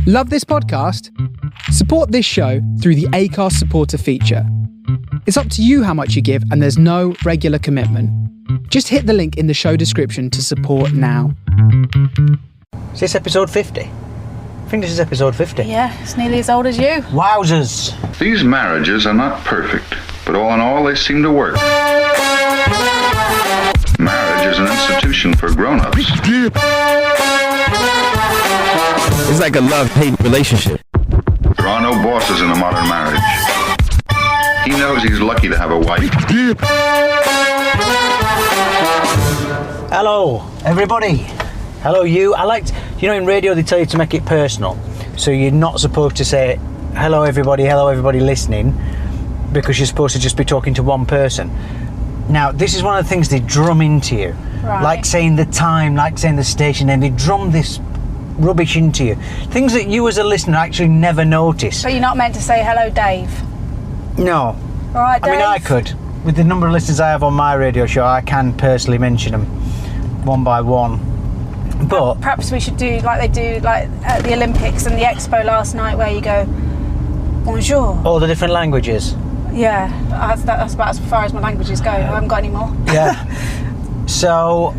Love this podcast? Support this show through the Acast supporter feature. It's up to you how much you give, and there's no regular commitment. Just hit the link in the show description to support now. Is this episode 50? I think this is episode 50. Yeah, it's nearly as old as you. Wowzers! These marriages are not perfect, but all in all, they seem to work. Marriage is an institution for grown-ups. It's like a love-hate relationship. There are no bosses in a modern marriage. He knows he's lucky to have a wife. Hello, everybody. Hello, you. In radio they tell you to make it personal. So you're not supposed to say, hello, everybody listening, because you're supposed to just be talking to one person. Now, this is one of the things they drum into you. Right. Like saying the time, like saying the station, and they drum this rubbish into you. Things that you as a listener actually never notice. But you're not meant to say, hello, Dave. No. All right, Dave? I mean, I could. With the number of listeners I have on my radio show, I can personally mention them one by one. But perhaps we should do like they do like at the Olympics and the Expo last night, where you go, bonjour. all the different languages. Yeah, that's about as far as my languages go. I haven't got any more. Yeah. So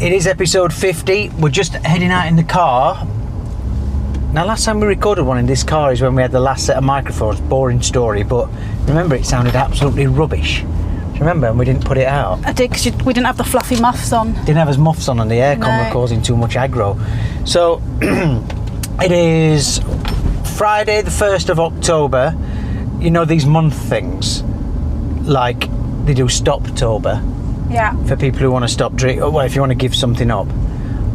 it is episode 50. We're just heading out in the car. Now, last time we recorded one in this car is when we had the last set of microphones. Boring story, but remember, it sounded absolutely rubbish. Do you remember? And we didn't put it out. I did, because we didn't have the fluffy muffs on. Didn't have his muffs on, and the aircon were causing too much aggro. So it is Friday the 1st of October. You know these month things, like they do Stoptober. Yeah. For people who want to stop drinking, well, if you want to give something up.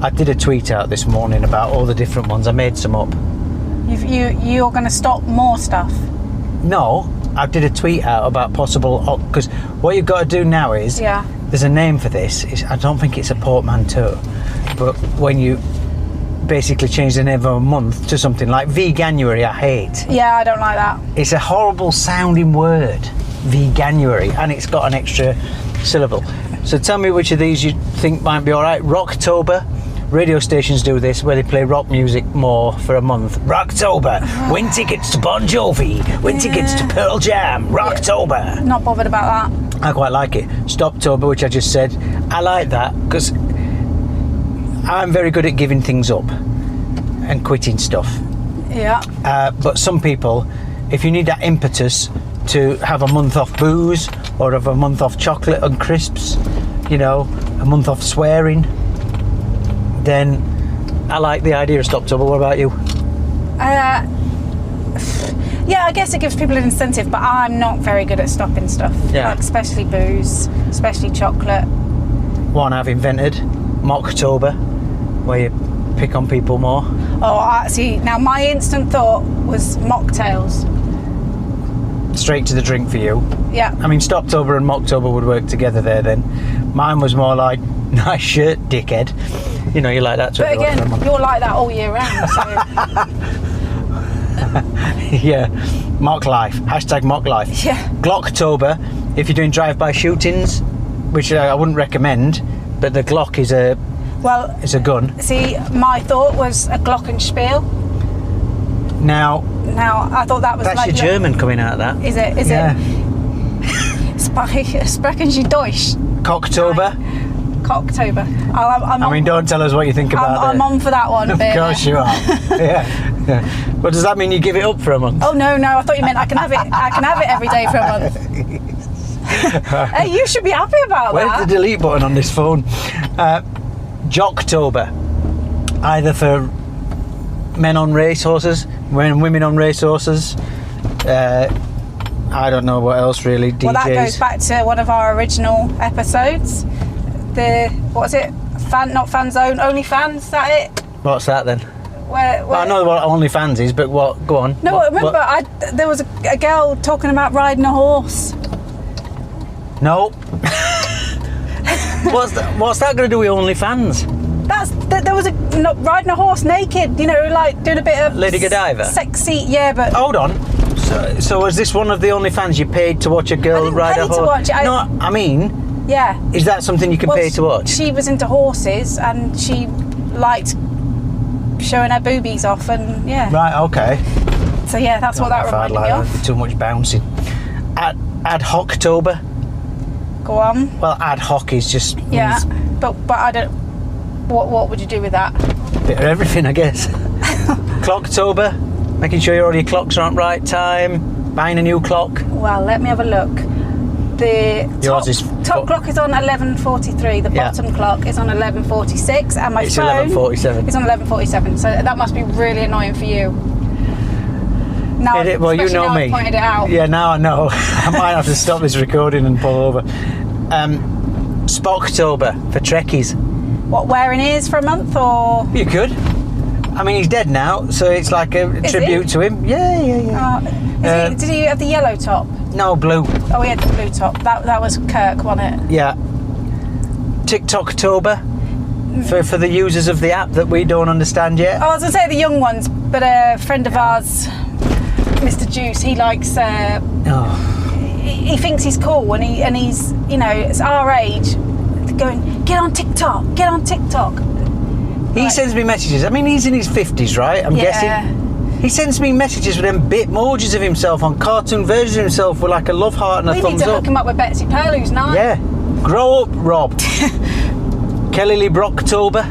I did a tweet out this morning about all the different ones. I made some up. You're going to stop more stuff? No, I did a tweet out about possible, because what you've got to do now is, there's a name for this. I don't think it's a portmanteau, but when you basically change the name of a month to something like Veganuary, I hate. Yeah, I don't like that. It's a horrible sounding word, Veganuary, and it's got an extra syllable. So tell me which of these you think might be alright. Rocktober. Radio stations do this, where they play rock music more for a month. Rocktober. Win tickets to Bon Jovi. Win tickets to Pearl Jam. Rocktober. Not bothered about that. I quite like it. Stoptober, which I just said. I like that because I'm very good at giving things up and quitting stuff. Yeah. But some people, if you need that impetus to have a month off booze or have a month off chocolate and crisps, a month off swearing, then I like the idea of Stoptober. What about you? Yeah, I guess it gives people an incentive, but I'm not very good at stopping stuff. Yeah. Like especially booze, especially chocolate. One I've invented, Mocktober, where you pick on people more. Oh, see, now my instant thought was mocktails. Straight to the drink for you. Yeah. I mean, Stoptober and Mocktober would work together there then. Mine was more like, nice shirt, dickhead. You like that. But again, you're like that all year round, so... Yeah, mock life. Hashtag mock life. Yeah. Glocktober, if you're doing drive-by shootings, which I wouldn't recommend, but the Glock is a gun. See, my thought was a Glockenspiel. Now I thought that was that's like... your German coming out of that. Is it? Yeah. Sprechen Sie Deutsch? Cocktober. Cocktober. Don't tell us what you think about I'm on for that one. Of course you are. Yeah. Well, does that mean you give it up for a month? Oh no, I thought you meant I can have it every day for a month. Hey, you should be happy about that. Where's the delete button on this phone? Jocktober. Either for men on racehorses, women on racehorses. I don't know what else really. DJs. Well, that goes back to one of our original episodes. What's it? Not fan zone, only fans. Is that it? What's that then? Where I know what OnlyFans is, but what? Go on. No, remember, there was a girl talking about riding a horse. No. What's that going to do with OnlyFans? There was riding a horse naked, like doing a bit of Lady Godiva. Sexy, yeah, but hold on. So was this one of the OnlyFans you paid to watch a girl ride a horse? I didn't pay to watch it. No, I mean, yeah. Is that something you can pay to watch? She was into horses, and she showing her boobies off, and yeah. Right, okay. So yeah, that's what that reminded me of. Too much bouncing. Ad Hocktober. Go on. Well, ad hoc is just Yeah, but I don't. What would you do with that? bit of everything, I guess. Clocktober, making sure all your clocks are on right time. Buying a new clock. Well, let me have a look. The top clock is on 11:43. The bottom clock is on 11:46, and my it's phone 11:47. is on 11:47. So that must be really annoying for you. Now, Well, you know me. I've pointed it out. Yeah, now I know. I might have to stop this recording and pull over. Spocktober for Trekkies. What, wearing ears for a month, or? You could. I mean, he's dead now, so it's like a tribute to him. Yeah. Did he have the yellow top? No, blue. Oh, he had the blue top. That was Kirk, wasn't it? Yeah. TikToktober for the users of the app that we don't understand yet. I was going to say the young ones, but a friend of ours, Mr. Juice, he likes. He thinks he's cool, and he's, it's our age, going, get on TikTok, get on TikTok. He sends me messages. I mean, he's in his 50s, right? I'm guessing. He sends me messages with them bitmojis of himself on cartoon versions of himself with like a love heart and a thumbs up. We need to hook him up with Betsy Pearl, who's 9. Yeah. Grow up, Rob. Kelly Lee Brocktober.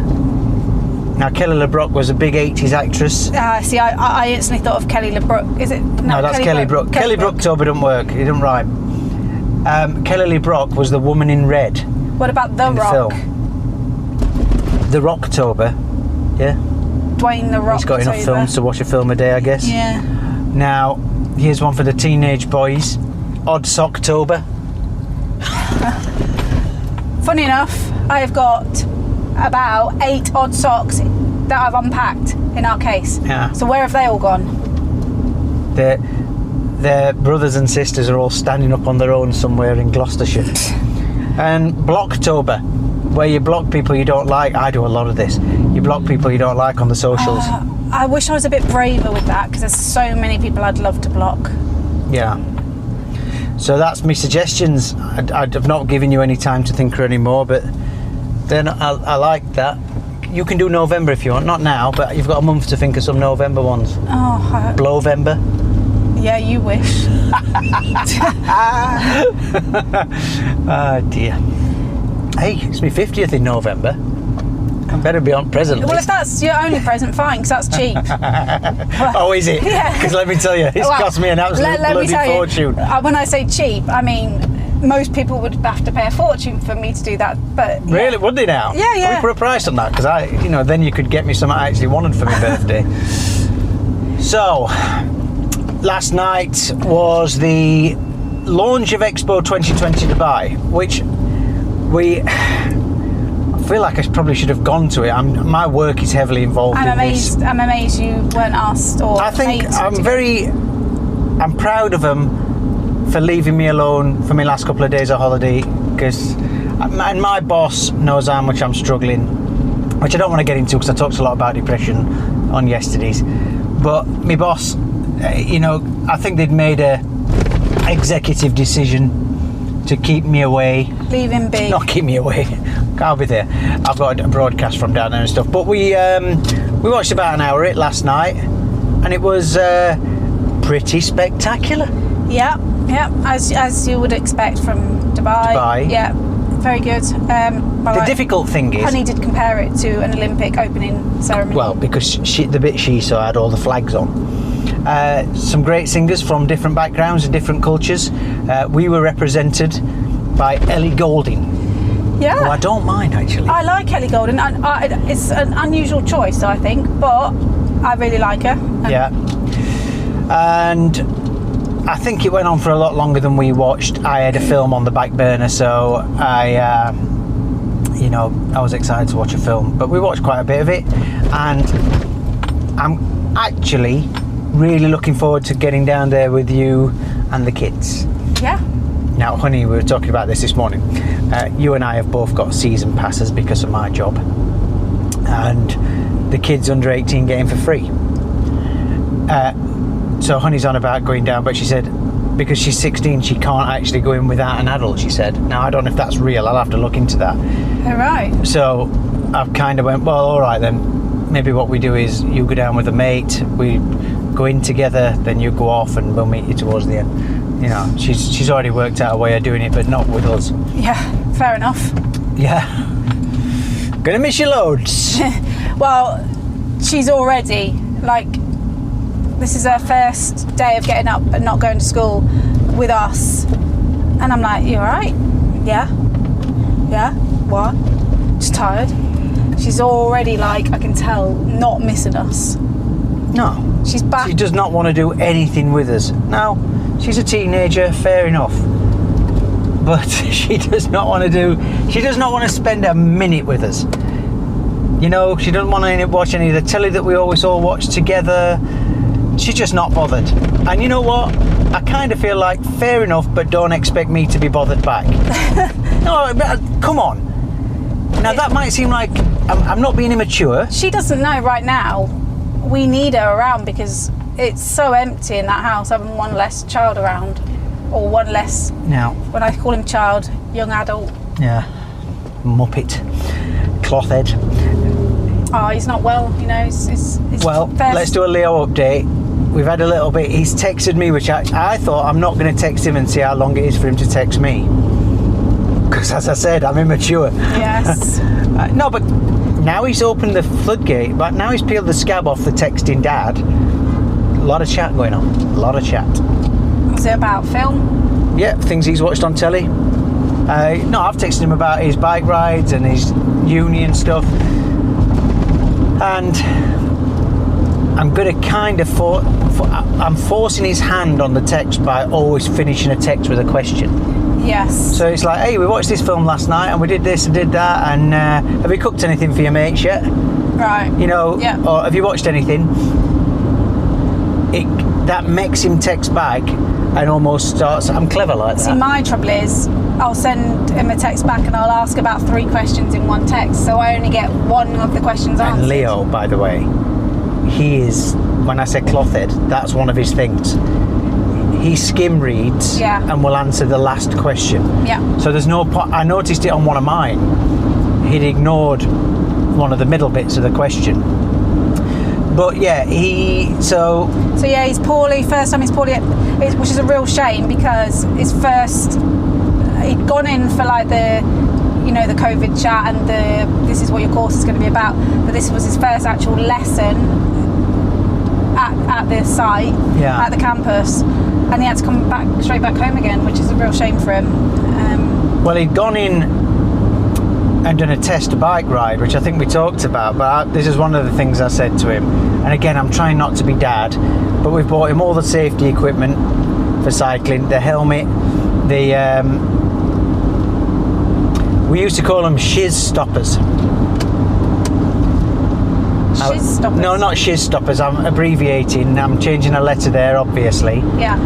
Now, Kelly LeBrock was a big 80s actress. See, I instantly thought of Kelly LeBrock. Is it? No, that's Kelly Brook. Kelly Brocktober doesn't work. It doesn't rhyme. Kelly Lee Brock was the woman in red. What about The Rock? The Rocktober. Yeah. Dwayne The Rock. He's got enough films to watch a film a day, I guess. Yeah. Now, here's one for the teenage boys. Odd Socktober. Funny enough, I've got about 8 odd socks that I've unpacked in our case. Yeah. So where have they all gone? Their brothers and sisters are all standing up on their own somewhere in Gloucestershire. And Blocktober, where you block people you don't like. I do a lot of this. You block people you don't like on the socials. I wish I was a bit braver with that, because there's so many people I'd love to block. Yeah. So that's my suggestions. I've not given you any time to think anymore, but then I like that. You can do November if you want. Not now, but you've got a month to think of some November ones. Blowvember. Yeah, you wish. Oh dear. Hey, it's my 50th in November. I better be on present. Well, if that's your only present, fine, because that's cheap. Oh, is it? Yeah. Because let me tell you, it's cost me an absolute bloody fortune. When I say cheap, I mean most people would have to pay a fortune for me to do that. But really, would they now? Yeah. Can we put a price on that? Because then you could get me something I actually wanted for my birthday. So, last night was the launch of Expo 2020 Dubai, which I feel like I probably should have gone to it. My work is heavily involved in this. I'm amazed you weren't asked or I think I'm proud of them for leaving me alone for my last couple of days of holiday, because my boss knows how much I'm struggling, which I don't want to get into because I talked a lot about depression on yesterday's. But my boss, I think they'd made a executive decision to keep me away. Leave him be. Not keep me away. I'll be there. I've got a broadcast from down there and stuff. But we watched about an hour of it last night, and it was pretty spectacular. Yeah, as you would expect from Dubai. Yeah, very good. The difficult thing is, Honey did compare it to an Olympic opening ceremony. Well, because the bit she saw had all the flags on. Some great singers from different backgrounds and different cultures. We were represented by Ellie Goulding. Yeah. Who I don't mind, actually. I like Ellie Goulding. It's an unusual choice, I think, but I really like her. Yeah. And I think it went on for a lot longer than we watched. I had a film on the back burner, so I was excited to watch a film. But we watched quite a bit of it, and I'm actually really looking forward to getting down there with you and the kids. Yeah. Now, Honey, we were talking about this morning. You and I have both got season passes because of my job, and the kids under 18 get in for free. So Honey's on about going down, but she said because she's 16 she can't actually go in without an adult, she said. Now, I don't know if that's real. I'll have to look into that. All right. So I've kind of went, well, all right then. maybe what we do is you go down with a mate, we go in together, then you go off and we'll meet you towards the end. You know, she's already worked out a way of doing it, but not with us. Yeah, fair enough. Yeah. Gonna miss you loads. Well, she's already, like, this is her first day of getting up and not going to school with us. And I'm like, you alright? Yeah? Yeah? What? Just tired? She's already, like, I can tell, not missing us. No. She's back. She does not want to do anything with us. Now, she's a teenager, fair enough. But she does not want to spend a minute with us. You know, she doesn't want to watch any of the telly that we always all watch together. She's just not bothered. And you know what? I kind of feel like, fair enough, but don't expect me to be bothered back. No, come on. Now, that might seem like I'm not being immature. She doesn't know right now. We need her around because it's so empty in that house, having one less child around. Or one less, Now, when I call him child, young adult. yeah, Muppet, cloth head. Oh, he's not well, you know. He's Well, let's do a Leo update. We've had a little bit. He's texted me, which I thought I'm not going to text him and see how long it is for him to text me. Because, as I said, I'm immature. Yes. No, but now he's opened the floodgate. But now he's peeled the scab off the texting dad. A lot of chat going on. A lot of chat. Was it about film? Yeah, things he's watched on telly. No, I've texted him about his bike rides and his uni and stuff. And I'm going to kind of I'm forcing his hand on the text by always finishing a text with a question. Yes. So it's like, hey, we watched this film last night and we did this and did that, and have you cooked anything for your mates yet? Right. You know, yeah. Or have you watched anything? That makes him text back and almost starts. I'm clever like that. See, my trouble is I'll send him a text back and I'll ask about 3 questions in one text, so I only get one of the questions answered. And Leo, by the way, he is, when I say cloth head, that's one of his things. He skim reads and will answer the last question. Yeah. So there's no I noticed it on one of mine. He'd ignored one of the middle bits of the question. But yeah, So yeah, he's poorly. First time he's poorly, which is a real shame because he'd gone in for like the COVID chat and this is what your course is going to be about. But this was his first actual lesson at the site, at the campus, and he had to come straight back home again, which is a real shame for him. Well, he'd gone in and done a test bike ride, which I think we talked about, but this is one of the things I said to him. And again, I'm trying not to be dad, but we've bought him all the safety equipment for cycling, the helmet, we used to call them shiz stoppers. Shiz stoppers? No, not shiz stoppers, I'm abbreviating, I'm changing a letter there, obviously. Yeah.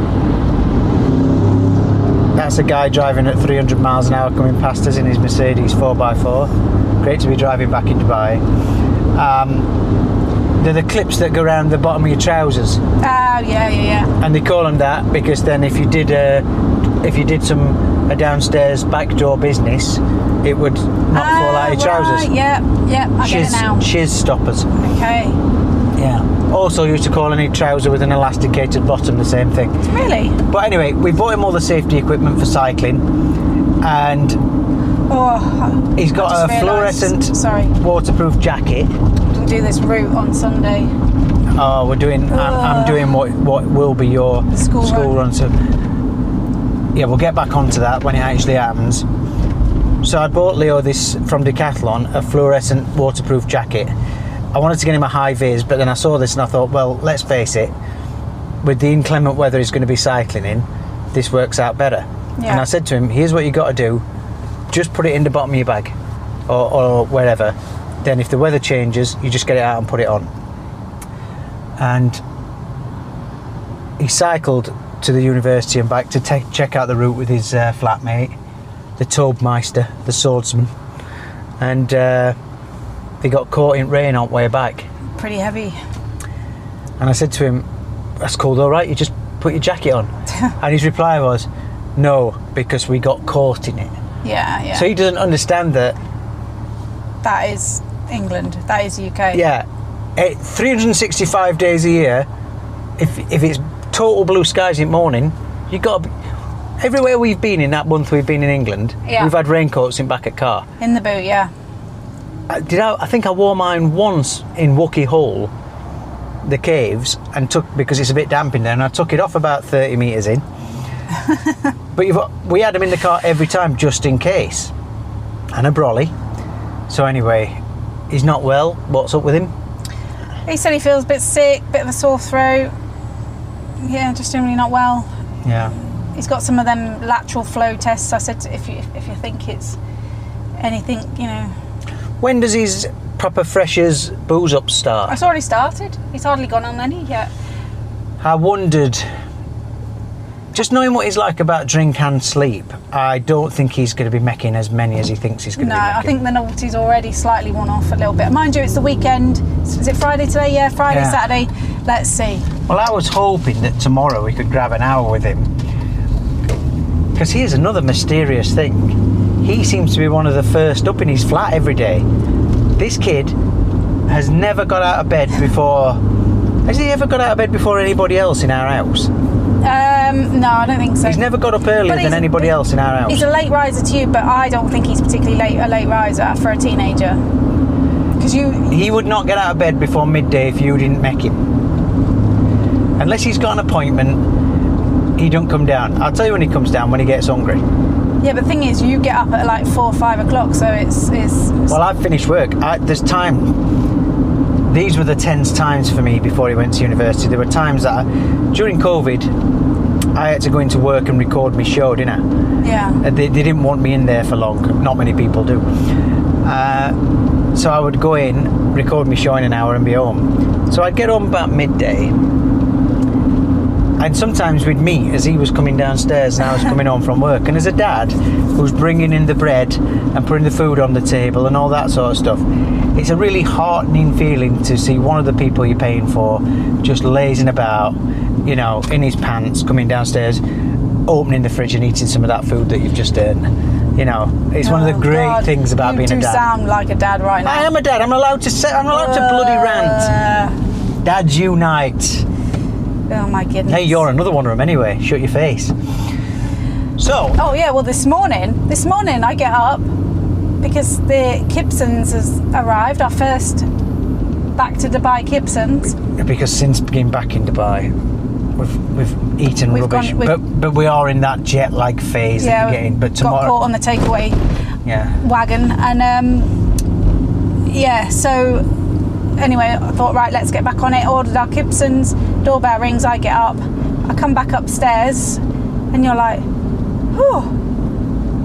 That's a guy driving at 300 miles an hour coming past us in his Mercedes 4x4. Great to be driving back in Dubai. They're the clips that go around the bottom of your trousers. Oh, yeah. And they call them that because then if you did a downstairs back door business, it would not fall out of your trousers. Right. Yeah, I get it now. Shiz stoppers. Okay. Yeah. Also used to call any trouser with an elasticated bottom the same thing. Really? But anyway, we bought him all the safety equipment for cycling, and he's got a fluorescent waterproof jacket. We'll do this route on Sunday. Oh, we're doing. I'm doing what will be your school run. So yeah, we'll get back onto that when it actually happens. So I bought Leo this from Decathlon, a fluorescent waterproof jacket. I wanted to get him a high vis, but then I saw this and I thought, well, let's face it, with the inclement weather he's going to be cycling in, this works out better. Yeah. And I said to him, here's what you got to do, just put it in the bottom of your bag or wherever. Then if the weather changes, you just get it out and put it on. And he cycled to the university and back to check out the route with his flatmate, the Tobmeister, the swordsman. And they got caught in rain on the way back. Pretty heavy. And I said to him, that's cold, all right, you just put your jacket on. And his reply was, no, because we got caught in it. Yeah. So he doesn't understand that. That is England, that is UK. Yeah, 365 days a year, if it's total blue skies in the morning, you've got to be, everywhere we've been in that month we've been in England, we've had raincoats in back of car. In the boot, yeah. I think I wore mine once in Wookey Hole, the caves, and because it's a bit damp in there, and I took it off about 30 metres in. But we had them in the car every time just in case. And a brolly. So anyway, he's not well. What's up with him? He said he feels a bit sick, bit of a sore throat. Yeah, just generally not well. Yeah. He's got some of them lateral flow tests. I said if you think it's anything, you know. When does his proper freshers booze up start? It's already started. He's hardly gone on any yet. I wondered, just knowing what he's like about drink and sleep, I don't think he's going to be making as many as he thinks he's going to be making. No, I think the novelty's already slightly worn off a little bit. Mind you, it's the weekend. Is it Friday today? Yeah, Friday, Yeah. Saturday. Let's see. Well, I was hoping that tomorrow we could grab an hour with him. Because here's another mysterious thing. He seems to be one of the first up in his flat every day. This kid has never got out of bed before. Has he ever got out of bed before anybody else in our house? No, I don't think so. He's never got up earlier than anybody else in our house. He's a late riser to you, but I don't think he's particularly a late riser for a teenager. Because He would not get out of bed before midday if you didn't make him. Unless he's got an appointment, he don't come down. I'll tell you when he comes down, when he gets hungry. Yeah, but the thing is, you get up at like 4 or 5 o'clock, so it's Well, I've finished work. There's time. These were the tense times for me before he went to university. There were times that, during COVID, I had to go into work and record my show, didn't I? Yeah. They didn't want me in there for long. Not many people do. So I would go in, record my show in an hour and be home. So I'd get home about midday. And sometimes we'd meet as he was coming downstairs and I was coming home from work. And as a dad who's bringing in the bread and putting the food on the table and all that sort of stuff, it's a really heartening feeling to see one of the people you're paying for just lazing about, you know, in his pants, coming downstairs, opening the fridge and eating some of that food that you've just earned. You know, it's one of the great things about being a dad. You do sound like a dad right now. I am a dad. I'm allowed to bloody rant. Dads unite. Oh my goodness. Hey, you're another one of them anyway. Shut your face. So. Oh yeah, well this morning I get up because the Kibsons has arrived, our first back to Dubai Kibsons. Because since being back in Dubai, we've eaten rubbish. But we are in that jet lag phase that you're getting. But tomorrow. Got caught on the takeaway wagon. And so anyway, I thought, right, let's get back on it. Ordered our Kibsons, doorbell rings, I get up, I come back upstairs, and you're like, oh,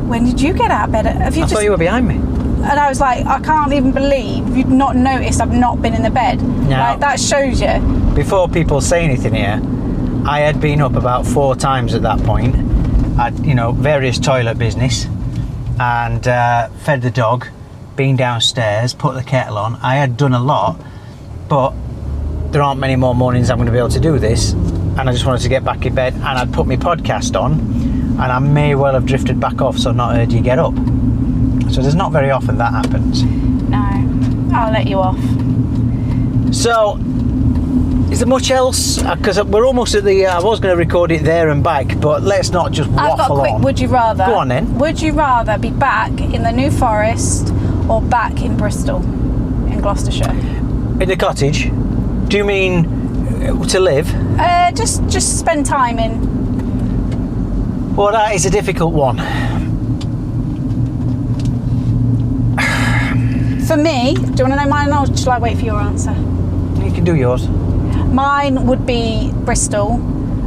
when did you get out of bed? I thought you were behind me. And I was like, I can't even believe you'd not noticed I've not been in the bed. Now, like, that shows you. Before people say anything here, I had been up about 4 times at that point. I'd, various toilet business, and fed the dog, been downstairs, put the kettle on. I had done a lot, but there aren't many more mornings I'm going to be able to do this, and I just wanted to get back in bed, and I'd put my podcast on, and I may well have drifted back off, so not heard you get up. So there's not very often that happens. No, I'll let you off. So, is there much else? Because we're almost at the, I was going to record it there and back, but let's not just waffle on. I've got a quick would you rather. Go on then. Would you rather be back in the New Forest or back in Bristol, in Gloucestershire? In the cottage? Do you mean to live? Just spend time in. Well, that is a difficult one. For me, do you want to know mine, or shall I wait for your answer? You can do yours. Mine would be Bristol,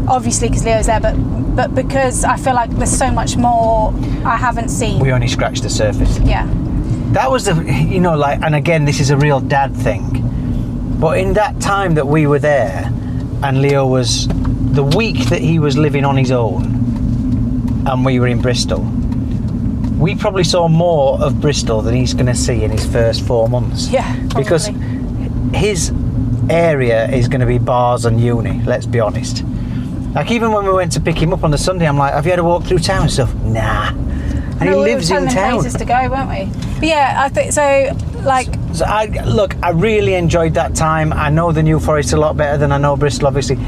obviously because Leo's there, but because I feel like there's so much more I haven't seen. We only scratched the surface. Yeah. That was and again, this is a real dad thing, but in that time that we were there, and Leo was, the week that he was living on his own, and we were in Bristol, we probably saw more of Bristol than he's going to see in his first 4 months. Yeah, probably. Because his area is going to be bars and uni, let's be honest. Like, even when we went to pick him up on the Sunday, I'm like, have you had a walk through town and stuff? Nah. and he lives in town. Places to go, weren't we? But yeah, I think so. Like, So I really enjoyed that time. I know the New Forest a lot better than I know Bristol, obviously.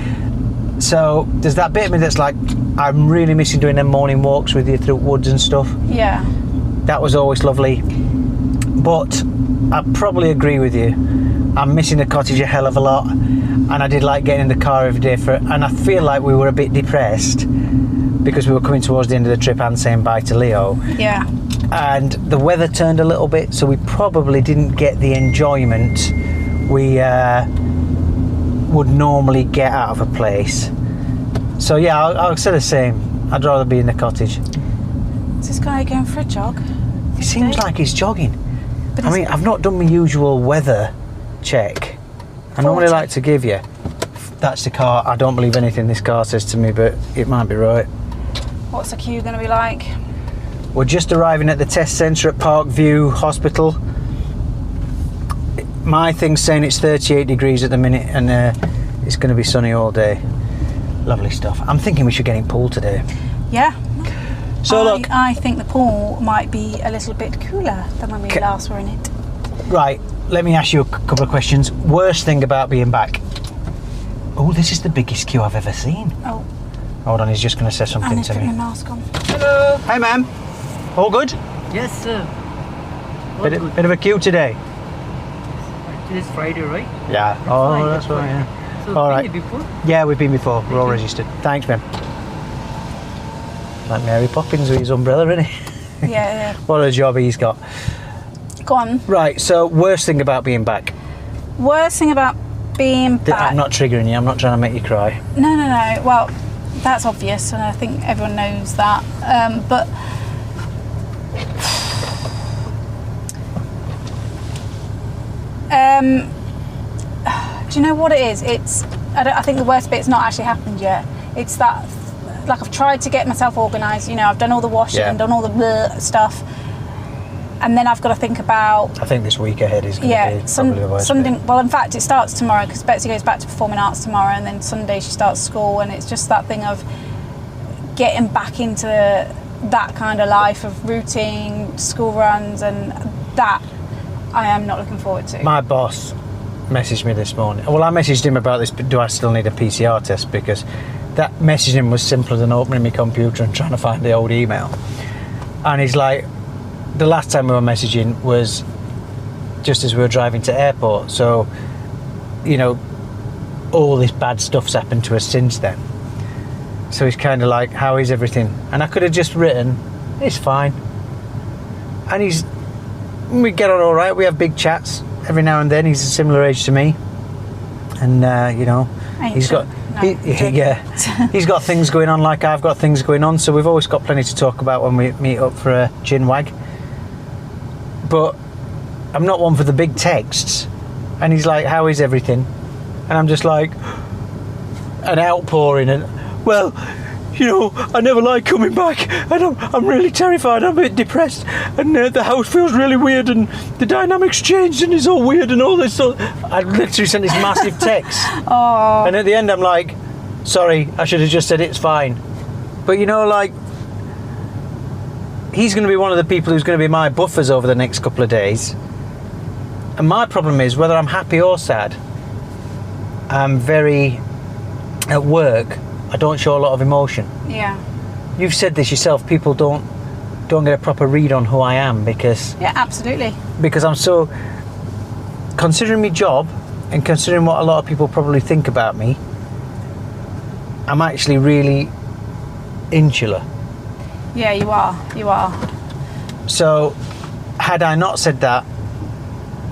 So there's that bit of me that's like, I'm really missing doing them morning walks with you through woods and stuff. yeah, That was always lovely. But I probably agree with you. I'm missing the cottage a hell of a lot, and I did like getting in the car every day and I feel like we were a bit depressed because we were coming towards the end of the trip and saying bye to Leo. yeah. And the weather turned a little bit, so we probably didn't get the enjoyment we would normally get out of a place. So yeah, I'll say the same. I'd rather be in the cottage. Is this guy going for a jog? It seems like he's jogging. But I mean, I've not done my usual weather check. I normally 40. like to give you. That's the car. I don't believe anything this car says to me, but it might be right. What's the queue going to be like? We're just arriving at the test centre at Parkview Hospital. My thing's saying it's 38 degrees at the minute, and it's going to be sunny all day. Lovely stuff. I'm thinking we should get in pool today. Yeah. So look, I think the pool might be a little bit cooler than when we last were in it. right, let me ask you a couple of questions. Worst thing about being back? Oh, this is the biggest queue I've ever seen. Oh, Hold on, he's just going to say I something need to to put my me. mask on. Hello. Hey, ma'am. All good? Yes, sir. Bit of a queue today. Today's Friday, right? Yeah. That's Oh, fine, that's that's right. fine. Yeah. So All been right. here before? Yeah, we've been before. We're all registered. Thanks, ma'am. Like Mary Poppins with his umbrella, isn't he? Yeah, What a job he's got. yeah. Go on. Right, so worst thing about being back. Worst thing about being back. I'm not triggering you, I'm not trying to make you cry. No. Well, that's obvious, and I think everyone knows that. But do you know what it is? I think the worst bit's not actually happened yet. It's that, like, I've tried to get myself organised. You know, I've done all the washing, Yeah. done all the bleh stuff, and then I've got to think about. I think this week ahead is going to be probably the worst Sunday. bit. Well, in fact, it starts tomorrow because Betsy goes back to performing arts tomorrow, and then Sunday she starts school, and it's just that thing of getting back into that kind of life of routine, school runs, and that I am not looking forward to. My boss messaged me this morning. Well, I messaged him about this, but do I still need a PCR test? Because that messaging was simpler than opening my computer and trying to find the old email. And he's like, the last time we were messaging was just as we were driving to airport. So, you know, all this bad stuff's happened to us since then. So he's kind of like, how is everything? And I could have just written, it's fine. And we get on all right. We have big chats every now and then. He's a similar age to me. And, you know, he's got... he's got things going on like I've got things going on, so we've always got plenty to talk about when we meet up for a gin wag. But I'm not one for the big texts. And he's like, how is everything? And I'm just like, an outpouring. And, well, you know, I never like coming back, and I'm really terrified. I'm a bit depressed, and the house feels really weird, and the dynamics changed, and it's all weird, and all this. So I literally sent this massive text. Oh. And at the end I'm like, sorry, I should have just said it's fine. But you know, like, he's going to be one of the people who's going to be my buffers over the next couple of days. And my problem is, whether I'm happy or sad, I'm very, at work, I don't show a lot of emotion. Yeah. You've said this yourself, people don't get a proper read on who I am because Absolutely. I'm so, considering my job and considering what a lot of people probably think about me, I'm actually really insular. Yeah, you are. So had I not said that,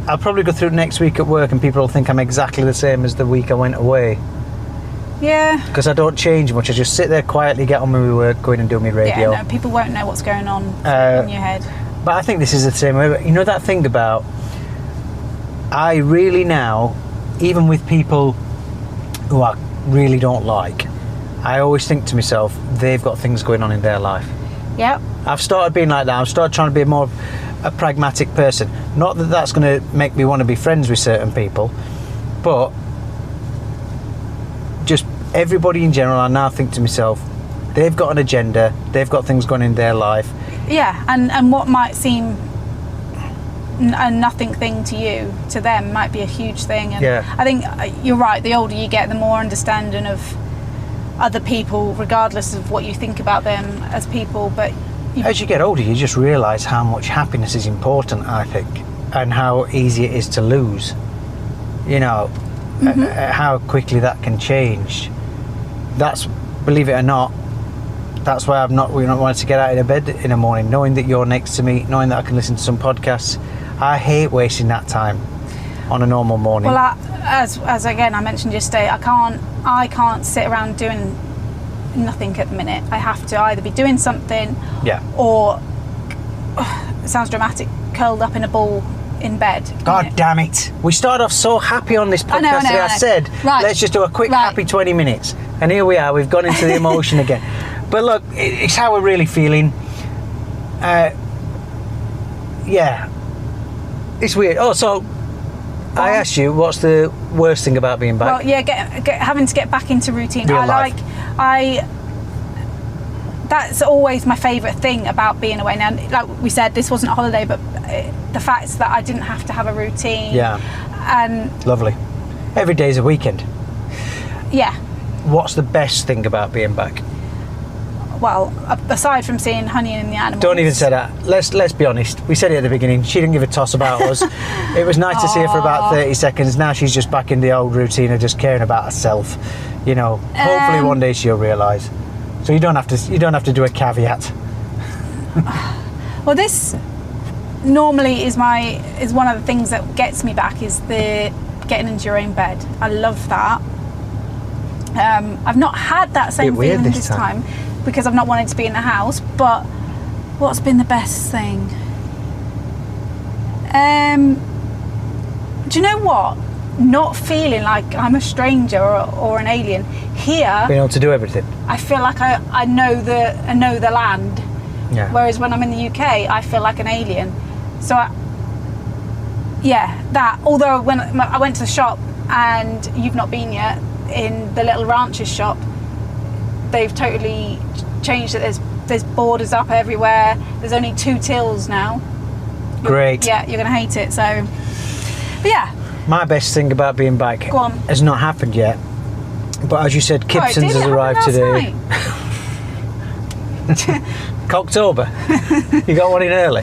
I'll probably go through next week at work and people will think I'm exactly the same as the week I went away. Yeah. Because I don't change much. I just sit there quietly, get on with my work, go in and do my radio. Yeah, no, people won't know what's going on in your head. But I think this is the same way. You know that thing about, I really now, even with people who I really don't like, I always think to myself, they've got things going on in their life. Yep. I've started being like that. I've started trying to be more a pragmatic person. Not that that's going to make me want to be friends with certain people, but just everybody in general, I now think to myself, they've got an agenda, they've got things going in their life. Yeah, and what might seem a nothing thing to you, to them might be a huge thing. And Yeah. I think you're right, the older you get, the more understanding of other people, regardless of what you think about them as people. But as you get older, you just realise how much happiness is important, I think, and how easy it is to lose. You know, how quickly that can change. That's, believe it or not, that's why we don't want to get out of bed in the morning, knowing that you're next to me, knowing that I can listen to some podcasts. I hate wasting that time on a normal morning. Well, as again I mentioned yesterday, I can't sit around doing nothing at the minute. I have to either be doing something, or it sounds dramatic, curled up in a ball in bed. God damn it! We started off so happy on this podcast I know. today. I said, let's just do a quick happy 20 minutes, and here we are. We've gone into the emotion again. But look, it's how we're really feeling. Yeah, it's weird. Oh, so I asked you, what's the worst thing about being back? Well, yeah, having to get back into routine. Real life. That's always my favourite thing about being away. Now, like we said, this wasn't a holiday, but the fact that I didn't have to have a routine. Yeah. And lovely. Every day's a weekend. Yeah. What's the best thing about being back? Well, aside from seeing Honey and the animals. Don't even say that. Let's be honest. We said it at the beginning. She didn't give a toss about us. It was nice to see her for about 30 seconds. Now she's just back in the old routine of just caring about herself. You know, hopefully one day she'll realise. So you don't have to do a caveat. Well, this normally is one of the things that gets me back, is the getting into your own bed. I love that. I've not had that same feeling this time because I've not wanted to be in the house. But what's been the best thing? Do you know what? Not feeling like I'm a stranger or an alien here. Being able to do everything. I feel like I know the land. Yeah. Whereas when I'm in the UK, I feel like an alien. So that. Although when I went to the shop, and you've not been yet, in the little rancher's shop, they've totally changed it. There's borders up everywhere. There's only 2 tills now. Great. Yeah, you're gonna hate it. So, but yeah. My best thing about being back has not happened yet. But as you said, Kipson's has arrived today. Cocktober. You got one in early.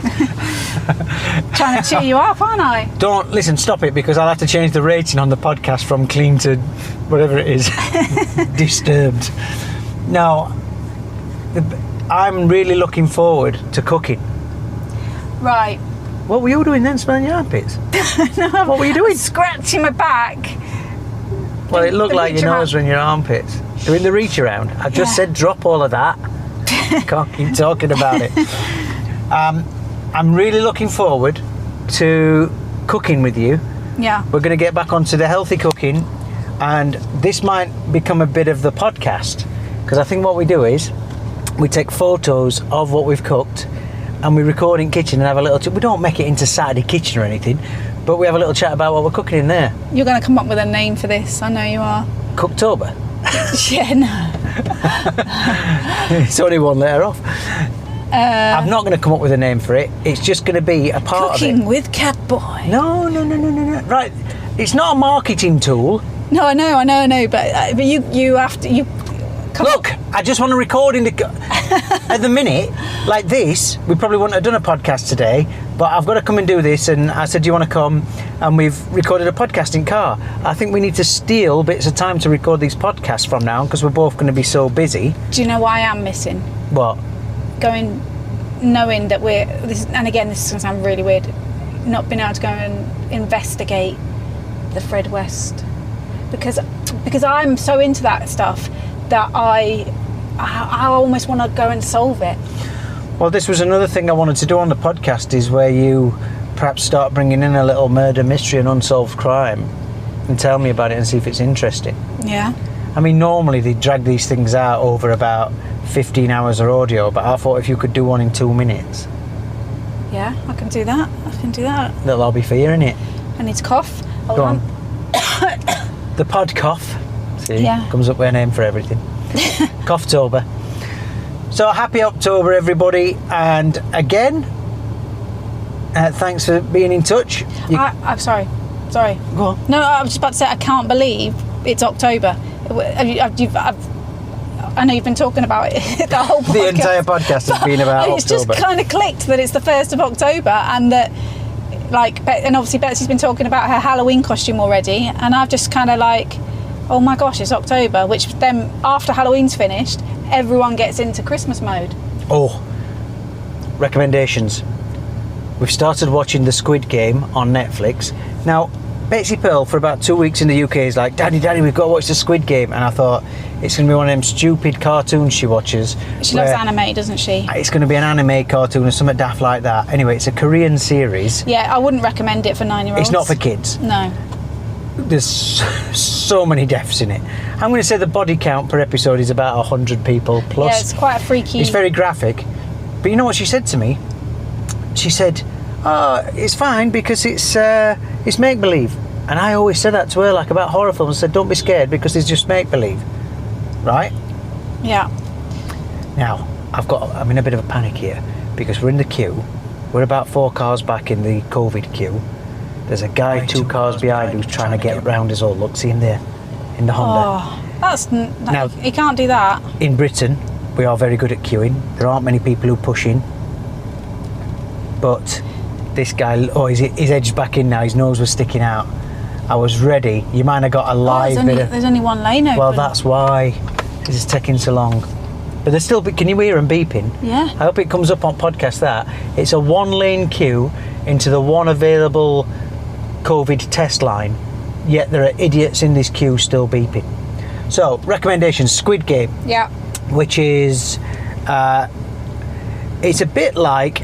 Trying to cheer you up, aren't I? Don't listen, stop it, because I'll have to change the rating on the podcast from clean to whatever it is. Disturbed. No, I'm really looking forward to cooking. Right. What were you doing then, smelling your armpits? No, what were you doing? Scratching my back. Well, it looked like your nose were in your armpits. Doing the reach around. I just said drop all of that. Can't keep talking about it. I'm really looking forward to cooking with you. Yeah. We're going to get back onto the healthy cooking, and this might become a bit of the podcast, because I think what we do is we take photos of what we've cooked and we record in kitchen and have a little we don't make it into Saturday Kitchen or anything, but we have a little chat about what we're cooking in there. You're going to come up with a name for this, I know you are. Cocktober. Yeah, no. It's only one letter off. I'm not going to come up with a name for it. It's just going to be a part of it. Cooking with Catboy. No. Right. It's not a marketing tool. No, I know, but you have to. Look, I just want to record in the. At the minute, like this, we probably wouldn't have done a podcast today, but I've got to come and do this, and I said, do you want to come? And we've recorded a podcast in car. I think we need to steal bits of time to record these podcasts from now, because we're both going to be so busy. Do you know why I'm missing? What? Knowing that and again, this is going to sound really weird, not being able to go and investigate the Fred West, because I'm so into that stuff that I almost want to go and solve it. Well, this was another thing I wanted to do on the podcast, is where you perhaps start bringing in a little murder mystery and unsolved crime and tell me about it and see if it's interesting. Yeah. I mean, normally they drag these things out over about 15 hours of audio, but I thought if you could do one in 2 minutes. Yeah, I can do that. That'll all be for you, innit? I need to cough. Hold Go on. The pod cough. See, Yeah. comes up with a name for everything. Cocktober. So happy October, everybody, and again, thanks for being in touch. I'm sorry. Go on. No, I was just about to say I can't believe it's October. I know you've been talking about it the whole podcast. The entire podcast has been about It's October. just kind of clicked that it's the 1st of October, and that, like, and obviously Betsy's been talking about her Halloween costume already, and I've just kind of like, oh my gosh, it's October, which then after Halloween's finished, everyone gets into Christmas mode. Oh, recommendations. We've started watching The Squid Game on Netflix. Now, Betsy Pearl, for about 2 weeks in the UK, is like, Daddy, we've got to watch The Squid Game. And I thought, it's going to be one of them stupid cartoons she watches. She loves anime, doesn't she? It's going to be an anime cartoon or something daft like that. Anyway, it's a Korean series. Yeah, I wouldn't recommend it for 9-year-olds. It's not for kids. No. There's so many deaths in it. I'm going to say the body count per episode is about 100 people plus. Yeah, it's quite a freaky. It's very graphic. But you know what she said to me? She said, "Oh, it's fine because it's make-believe." And I always said that to her, like about horror films. I said, "Don't be scared because it's just make-believe." Right? Yeah. Now, I'm in a bit of a panic here because we're in the queue. We're about 4 cars back in the COVID queue. There's a guy 2 cars behind who's trying to get round us all. Look, see him there in the Honda. Oh, Now- you can't do that. In Britain, we are very good at queuing. There aren't many people who push in. But this guy, he's edged back in now. His nose was sticking out. I was ready. You might have got a live bit of... There's only one lane open. Well, that's why this is taking so long. But there's still... Can you hear them beeping? Yeah. I hope it comes up on podcast that. It's a 1-lane queue into the one available COVID test line. Yet there are idiots in this queue still beeping. So, recommendations. Squid Game. Yeah. Which is... it's a bit like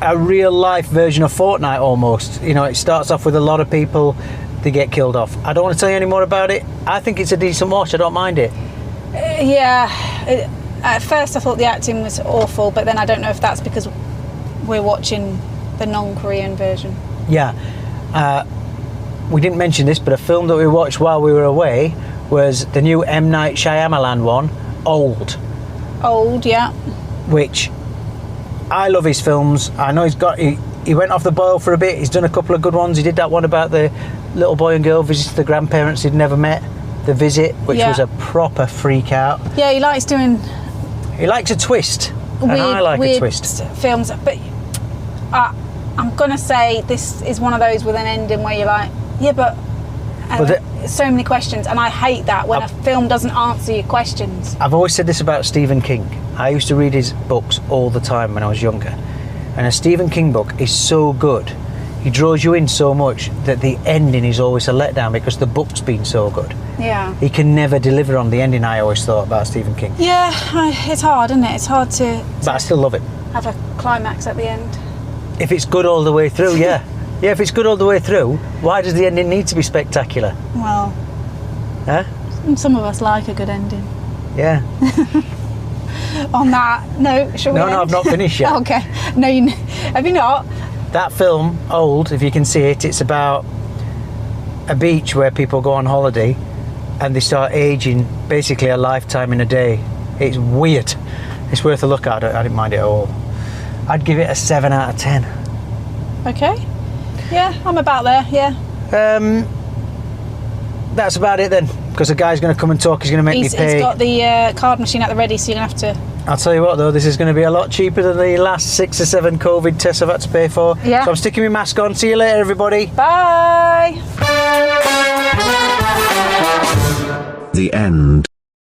a real-life version of Fortnite almost. You know, it starts off with a lot of people... They get killed off. I don't want to tell you any more about it. I think it's a decent watch. I don't mind it. At first I thought the acting was awful, but then I don't know if that's because we're watching the non-Korean version. Yeah. We didn't mention this, but a film that we watched while we were away was the new M. Night Shyamalan one, Old. Old, yeah. Which, I love his films. I know he went off the boil for a bit. He's done a couple of good ones. He did that one about the little boy and girl visited the grandparents he'd never met. The Visit, which was a proper freak out. Yeah, he likes doing... He likes a twist. And I like a twist. Films, but I'm going to say this is one of those with an ending where you're like, yeah, but... so many questions, and I hate that when a film doesn't answer your questions. I've always said this about Stephen King. I used to read his books all the time when I was younger. And a Stephen King book is so good, he draws you in so much that the ending is always a letdown because the book's been so good. Yeah. He can never deliver on the ending, I always thought about Stephen King. Yeah, it's hard, isn't it? It's hard to But I still love it. have a climax at the end. If it's good all the way through, yeah. Yeah, if it's good all the way through, why does the ending need to be spectacular? Well, Huh? some of us like a good ending. Yeah. On that note, shall we No, end? I've not finished yet. Okay. No, have you not? That film, Old, if you can see it, it's about a beach where people go on holiday and they start aging basically a lifetime in a day. It's weird. It's worth a look at. I didn't mind it at all. I'd give it a 7 out of 10. Okay. Yeah, I'm about there, yeah. That's about it then, because the guy's going to come and talk. He's going to make me pay. He's got the card machine at the ready, so you're going to have to... I'll tell you what though, this is going to be a lot cheaper than the last 6 or 7 COVID tests I've had to pay for. Yeah. So I'm sticking my mask on. See you later, everybody. Bye! The end.